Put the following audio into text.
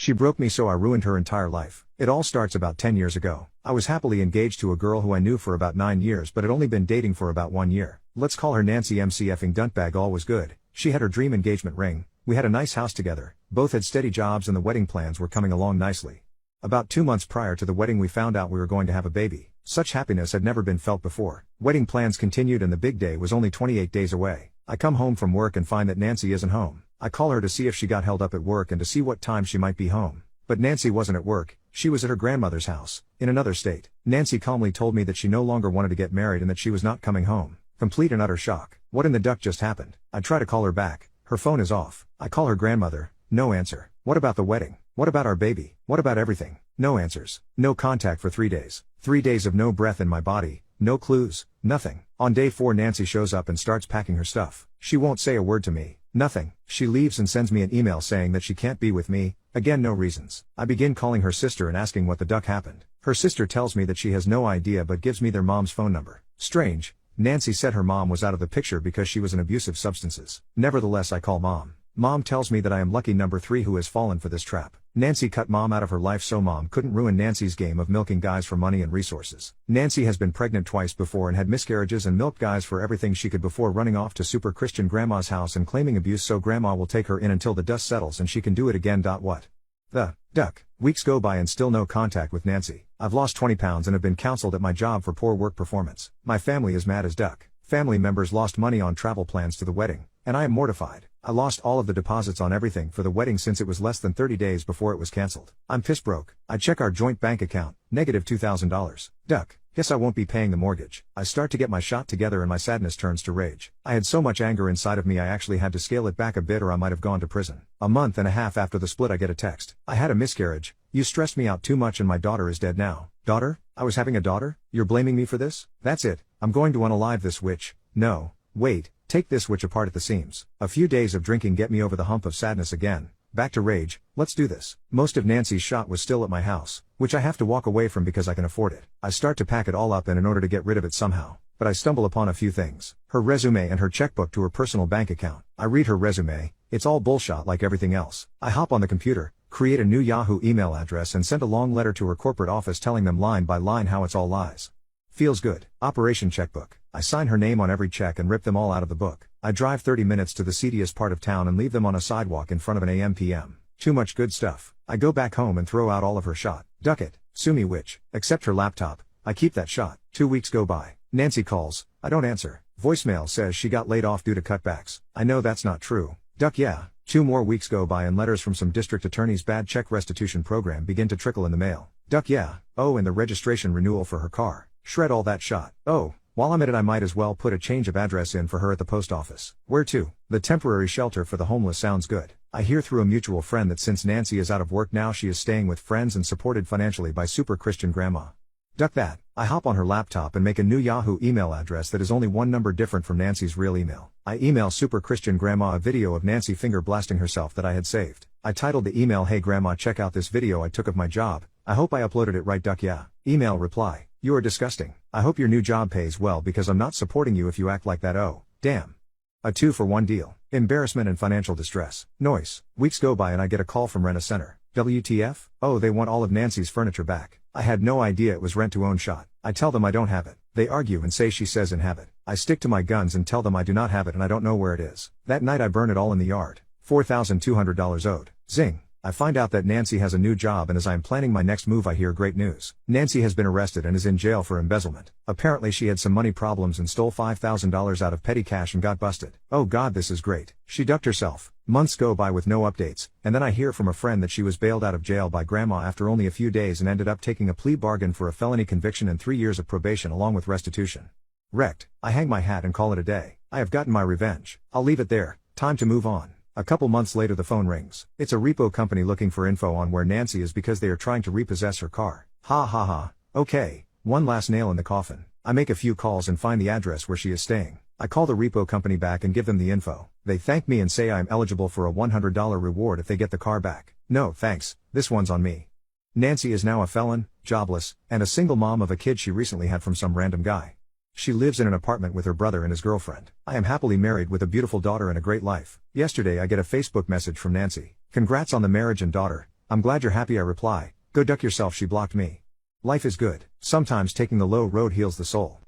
She broke me, so I ruined her entire life. It all starts about 10 years ago. I was happily engaged to a girl who I knew for about 9 years but had only been dating for about 1 year. Let's call her Nancy. MC effing Duntbag. All was good. She had her dream engagement ring, we had a nice house together, both had steady jobs, and the wedding plans were coming along nicely. About 2 months prior to the wedding we found out we were going to have a baby. Such happiness had never been felt before. Wedding plans continued and the big day was only 28 days away. I come home from work and find that Nancy isn't home. I call her to see if she got held up at work and to see what time she might be home. But Nancy wasn't at work, she was at her grandmother's house, in another state. Nancy calmly told me that she no longer wanted to get married and that she was not coming home. Complete and utter shock. What in the duck just happened? I try to call her back, her phone is off. I call her grandmother, no answer. What about the wedding? What about our baby? What about everything? No answers. No contact for 3 days. 3 days of no breath in my body, no clues, nothing. On day 4 Nancy shows up and starts packing her stuff. She won't say a word to me, nothing. She leaves and sends me an email saying that she can't be with me. Again, no reasons. I begin calling her sister and asking what the duck happened. Her sister tells me that she has no idea but gives me their mom's phone number. Strange. Nancy said her mom was out of the picture because she was in abusive substances. Nevertheless, I call mom. Mom tells me that I am lucky number 3 who has fallen for this trap. Nancy cut mom out of her life so mom couldn't ruin Nancy's game of milking guys for money and resources. Nancy has been pregnant twice before and had miscarriages and milked guys for everything she could before running off to super Christian grandma's house and claiming abuse so grandma will take her in until the dust settles and she can do it again. What the duck? Weeks go by and still no contact with Nancy. I've lost 20 pounds and have been counseled at my job for poor work performance. My family is mad as duck. Family members lost money on travel plans to the wedding, and I am mortified. I lost all of the deposits on everything for the wedding since it was less than 30 days before it was cancelled. I'm piss broke. I check our joint bank account, negative $2,000. Duck. Guess I won't be paying the mortgage. I start to get my shot together and my sadness turns to rage. I had so much anger inside of me I actually had to scale it back a bit or I might have gone to prison. A month and a half after the split I get a text. I had a miscarriage. You stressed me out too much and my daughter is dead now. Daughter? I was having a daughter? You're blaming me for this? That's it. I'm going to unalive this witch. No. Wait. Take this witch apart at the seams. A few days of drinking get me over the hump of sadness again. Back to rage. Let's do this. Most of Nancy's shot was still at my house, which I have to walk away from because I can afford it. I start to pack it all up in order to get rid of it somehow. But I stumble upon a few things. Her resume and her checkbook to her personal bank account. I read her resume. It's all bullshit like everything else. I hop on the computer, create a new Yahoo email address and send a long letter to her corporate office telling them line by line how it's all lies. Feels good. Operation checkbook. I sign her name on every check and rip them all out of the book. I drive 30 minutes to the seediest part of town and leave them on a sidewalk in front of an AM/PM. Too much good stuff. I go back home and throw out all of her shot. Duck it. Sue me witch. Except her laptop. I keep that shot. 2 weeks go by. Nancy calls. I don't answer. Voicemail says she got laid off due to cutbacks. I know that's not true. Duck yeah. 2 more weeks go by and letters from some district attorney's bad check restitution program begin to trickle in the mail. Duck yeah. Oh, and the registration renewal for her car. Shred all that shot. Oh, while I'm at it I might as well put a change of address in for her at the post office. Where to? The temporary shelter for the homeless sounds good. I hear through a mutual friend that since Nancy is out of work now she is staying with friends and supported financially by super Christian grandma. Duck that. I hop on her laptop and make a new Yahoo email address that is only one number different from Nancy's real email. I email super Christian grandma a video of Nancy finger blasting herself that I had saved. I titled the email, "Hey grandma, check out this video I took of my job. I hope I uploaded it right. Duck yeah." Email reply. You are disgusting. I hope your new job pays well because I'm not supporting you if you act like that. Oh, damn. A 2-for-1 deal. Embarrassment and financial distress. Noise. Weeks go by and I get a call from Rent a Center. WTF? Oh, they want all of Nancy's furniture back. I had no idea it was rent to own shot. I tell them I don't have it. They argue and say she says in have it. I stick to my guns and tell them I do not have it and I don't know where it is. That night I burn it all in the yard. $4,200 owed. Zing. I find out that Nancy has a new job and as I am planning my next move I hear great news. Nancy has been arrested and is in jail for embezzlement. Apparently she had some money problems and stole $5,000 out of petty cash and got busted. Oh god, this is great. She ducked herself. Months go by with no updates, and then I hear from a friend that she was bailed out of jail by grandma after only a few days and ended up taking a plea bargain for a felony conviction and 3 years of probation along with restitution. Wrecked. I hang my hat and call it a day. I have gotten my revenge. I'll leave it there. Time to move on. A couple months later the phone rings. It's a repo company looking for info on where Nancy is because they are trying to repossess her car. Ha ha ha. Okay. One last nail in the coffin. I make a few calls and find the address where she is staying. I call the repo company back and give them the info. They thank me and say I am eligible for a $100 reward if they get the car back. No, thanks. This one's on me. Nancy is now a felon, jobless, and a single mom of a kid she recently had from some random guy. She lives in an apartment with her brother and his girlfriend. I am happily married with a beautiful daughter and a great life. Yesterday I get a Facebook message from Nancy. Congrats on the marriage and daughter. I'm glad you're happy, I reply. Go duck yourself, she blocked me. Life is good. Sometimes taking the low road heals the soul.